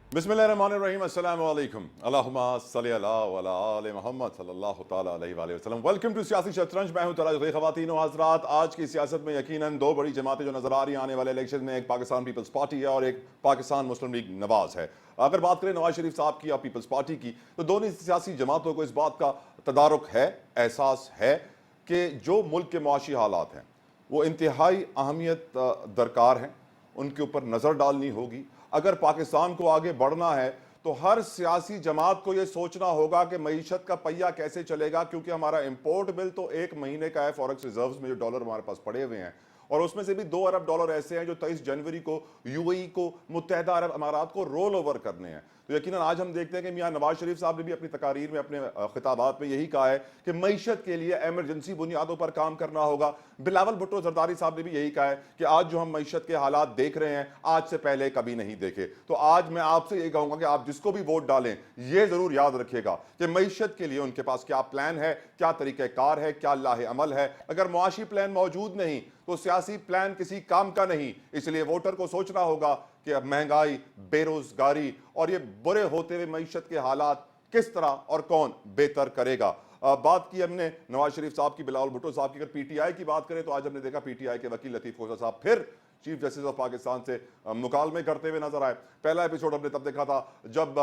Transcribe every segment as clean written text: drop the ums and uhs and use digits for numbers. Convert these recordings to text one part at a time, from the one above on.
बिस्मिल्लाहिर्रहमानिर्रहीम, अस्सलाम वालेकुम, अल्लाहुम्मा सल्ली अला व अला आले मोहम्मद सल्लल्लाहु तआला अलैहि वसल्लम। वेलकम टू सियासी शतरंज। मैं हूं तराज ख़वातीन व हज़रात। आज की सियासत में यकीनन दो बड़ी जमातें जो नजर आ रही हैं आने वाले इलेक्शन में, एक पाकिस्तान पीपल्स पार्टी है और एक पाकिस्तान मुस्लिम लीग नवाज है। अगर बात करें नवाज शरीफ साहब की या पीपल्स पार्टी की, तो दोनों सियासी जमातों को इस बात का तदारुक है, एहसास है कि जो मुल्क के मुआशी हालात हैं वो इंतहाई अहमियत दरकार हैं, उनके ऊपर नज़र डालनी होगी। अगर पाकिस्तान को आगे बढ़ना है तो हर सियासी जमात को ये सोचना होगा कि मईशत का पहिया कैसे चलेगा, क्योंकि हमारा इंपोर्ट बिल तो 1 महीने का है फॉरेक्स रिजर्व्स में जो डॉलर हमारे पास पड़े हुए हैं, और उसमें से भी 2 अरब डॉलर ऐसे हैं जो 23 जनवरी को यूएई को, मुत्तहदा अरब अमारात को रोल ओवर करने हैं। तो यकीनन आज हम देखते हैं कि मियां नवाज शरीफ साहब ने भी अपनी तकारीर में, अपने खिताबात में यही कहा है कि मईशत के लिए एमरजेंसी बुनियादों पर काम करना होगा। बिलावल भुट्टो जरदारी साहब ने भी यही कहा है कि आज जो हम मईशत के हालात देख रहे हैं आज से पहले कभी नहीं देखे। तो आज मैं आपसे यही कहूंगा कि आप जिसको भी वोट डालें ये जरूर याद रखिएगा कि मईशत के लिए उनके पास क्या प्लान है, क्या तरीक़ेकार है, क्या लाहे अमल है। अगर मुआशी प्लान मौजूद नहीं तो सियासी प्लान किसी काम का नहीं। इसलिए वोटर को सोचना होगा कि अब महंगाई, बेरोजगारी और ये बुरे होते हुए मईशत के हालात किस तरह और कौन बेहतर करेगा। बात की हमने नवाज शरीफ साहब की, बिलावल भुट्टो साहब की। अगर पीटीआई की बात करें तो आज हमने देखा पीटीआई के वकील लतीफ खोसा साहब फिर चीफ जस्टिस ऑफ पाकिस्तान से मुकालमे करते हुए नजर आए। पहला एपिसोड हमने तब देखा था जब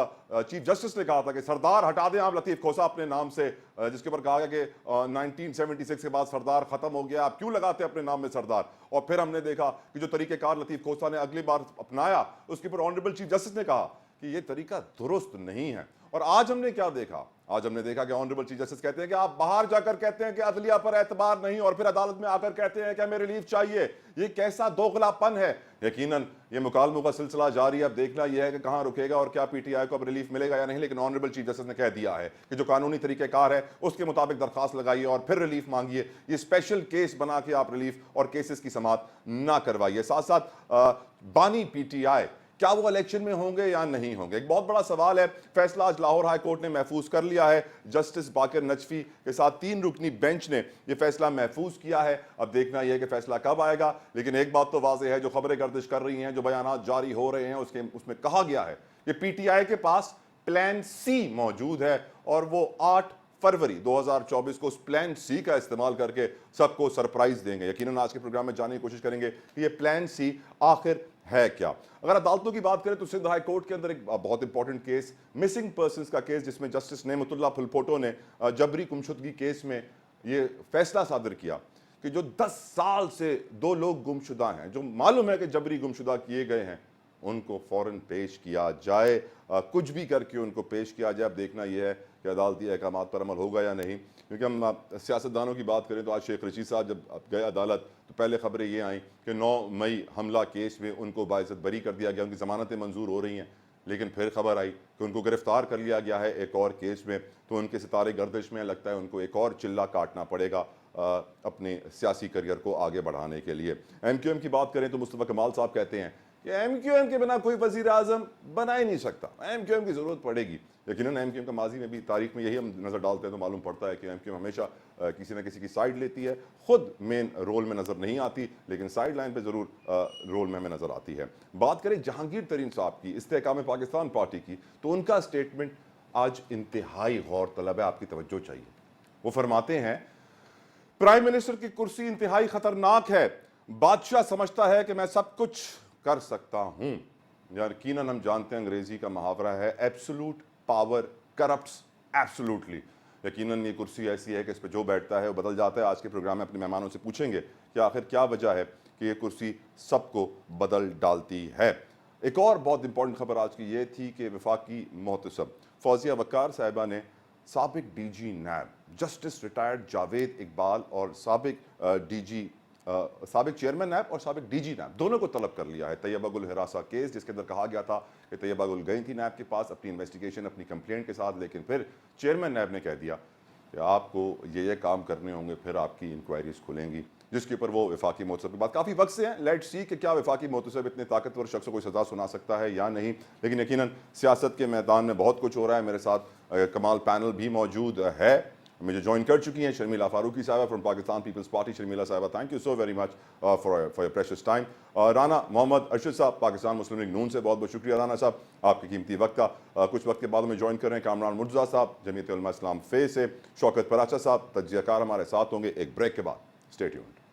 चीफ जस्टिस ने कहा था कि सरदार हटा दें आप लतीफ खोसा अपने नाम से, जिसके ऊपर कहा गया कि 1976 के बाद सरदार खत्म हो गया, आप क्यों लगाते अपने नाम में सरदार। और फिर हमने देखा कि जो तरीकेकार लतीफ खोसा ने अगली बार अपनाया उसके ऊपर ऑनरेबल चीफ जस्टिस ने कहा कि ये तरीका दुरुस्त नहीं है। और आज हमने क्या देखा, आज हमने देखा कि ऑनरेबल चीफ जस्टिस कहते हैं कि आप बाहर जाकर कहते हैं कि अदलिया पर एतबार नहीं, और फिर अदालत में आकर कहते हैं कि हमें रिलीफ चाहिए। ये कैसा दोगलापन है। यकीनन ये मुकालमों का सिलसिला जारी है। अब देखना यह है कि कहां रुकेगा और क्या पीटीआई को अब रिलीफ मिलेगा या नहीं। लेकिन ऑनरेबल चीफ जस्टिस ने कह दिया है कि जो कानूनी तरीकेकार है उसके मुताबिक दरखास्त लगाइए और फिर रिलीफ मांगिए। ये स्पेशल केस बना के आप रिलीफ और केसेस की समाअत ना करवाइए। साथ साथ बानी पीटीआई क्या वो इलेक्शन में होंगे या नहीं होंगे, एक बहुत बड़ा सवाल है। फैसला आज लाहौर हाई कोर्ट ने महफूज कर लिया है। जस्टिस बाकिर नजफी के साथ 3 रुकनी बेंच ने यह फैसला महफूज किया है। अब देखना यह है कि फैसला कब आएगा। लेकिन एक बात तो वाज़ेह है, जो खबरें गर्दिश कर रही हैं, जो बयानात जारी हो रहे हैं, उसमें कहा गया है कि पीटीआई के पास प्लान सी मौजूद है और वो 8 फरवरी 2024 को उस प्लान सी का इस्तेमाल करके सबको सरप्राइज देंगे। यकीनन आज के प्रोग्राम में जानने की कोशिश करेंगे कि ये प्लान सी आखिर है क्या। अगर अदालतों की बात करें तो सिंध हाई कोर्ट के अंदर एक बहुत इंपॉर्टेंट केस, मिसिंग पर्संस का केस, जिसमें जस्टिस नेमतुल्लाह फुलपोटो ने जबरी गुमशुदगी केस में ये फैसला सादर किया कि जो 10 साल से 2 लोग गुमशुदा हैं, जो मालूम है कि जबरी गुमशुदा किए गए हैं, उनको फौरन पेश किया जाए, कुछ भी करके उनको पेश किया जाए। अब देखना यह है कि अदालती अहकामात पर अमल होगा या नहीं। क्योंकि हम सियासतदानों की बात करें तो आज शेख रशीद साहब जब गए अदालत तो पहले खबरें ये आई कि 9 मई हमला केस में उनको बाइज्जत बरी कर दिया गया, उनकी ज़मानतें मंजूर हो रही हैं। लेकिन फिर खबर आई कि उनको गिरफ्तार कर लिया गया है एक और केस में। तो उनके सितारे गर्दिश में, लगता है उनको एक और चिल्ला काटना पड़ेगा अपने सियासी करियर को आगे बढ़ाने के लिए। एमक्यूएम की बात करें तो मुस्तफ़ा कमाल साहब कहते हैं कि एमक्यूएम के बिना कोई वज़ीर आज़म बना ही नहीं सकता, एमक्यूएम की ज़रूरत पड़ेगी। यकीनन एमक्यूएम का माजी में भी, तारीख में यही हम नज़र डालते हैं तो मालूम पड़ता है कि एमक्यूएम हमेशा किसी न किसी की साइड लेती है, खुद मेन रोल में नज़र नहीं आती, लेकिन साइड लाइन पे ज़रूर रोल में हमें नज़र आती है। बात करें जहांगीर तरीन साहब की, इस्तेहकाम पाकिस्तान पार्टी की, तो उनका स्टेटमेंट आज इंतहाई गौर तलब है, आपकी तवज्जो चाहिए। वो फरमाते हैं प्राइम मिनिस्टर की कुर्सी इंतहाई खतरनाक है, बादशाह समझता है कि मैं सब कुछ कर सकता हूं। यकीनन हम जानते हैं अंग्रेजी का मुहावरा है एब्सोल्यूट पावर करप्ट्स एब्सोल्यूटली। यकीनन ये कुर्सी ऐसी है कि इस पर जो बैठता है वो बदल जाता है। आज के प्रोग्राम में अपने मेहमानों से पूछेंगे कि आखिर क्या वजह है कि ये कुर्सी सबको बदल डालती है। एक और बहुत इंपॉर्टेंट खबर आज की ये थी कि वफाकी मोहतसब फौजिया वकार साहिबा ने साबिक DG NAB justice retired Javed Iqbal और साबिक चेयरमैन नैब और साबिक डीजी नैब दोनों को तलब कर लिया है। तैयबा गुल हिरासा केस, जिसके अंदर कहा गया था कि तैयबा गुल गई थी नैब के पास अपनी इन्वेस्टिगेशन, अपनी कंप्लेंट के साथ, लेकिन फिर चेयरमैन नैब ने कह दिया कि आपको ये काम करने होंगे, फिर आपकी इंक्वायरीज खुलेंगी, जिसके ऊपर वो वफाकी मोहतसब की बात काफ़ी वक्त से हैं। लेट्स सी कि क्या वफाकी मोहतसब इतने ताकतवर शख्स को सज़ा सुना सकता है या नहीं। लेकिन यकीनन सियासत के मैदान में बहुत कुछ हो रहा है। मेरे साथ कमाल पैनल भी मौजूद है। مجھے جوائن کر چکی ہیں شرمیلا فاروقی صاحبہ فرام پاکستان پیپلز پارٹی. شرمیلا صاحبہ thank you so very much for your precious time. Rana Muhammad Arshad صاحب پاکستان مسلم لیگ نون سے بہت بہت شکریہ رانا صاحب آپ کی قیمتی وقت کا. کچھ وقت کے بعد میں جوائن کر رہے ہیں کامران مرتضیٰ صاحب جمعیت علماء اسلام فے سے. شوکت پراچا صاحب تجزیہ کار ہمارے ساتھ ہوں گے ایک بریک کے بعد. Stay tuned.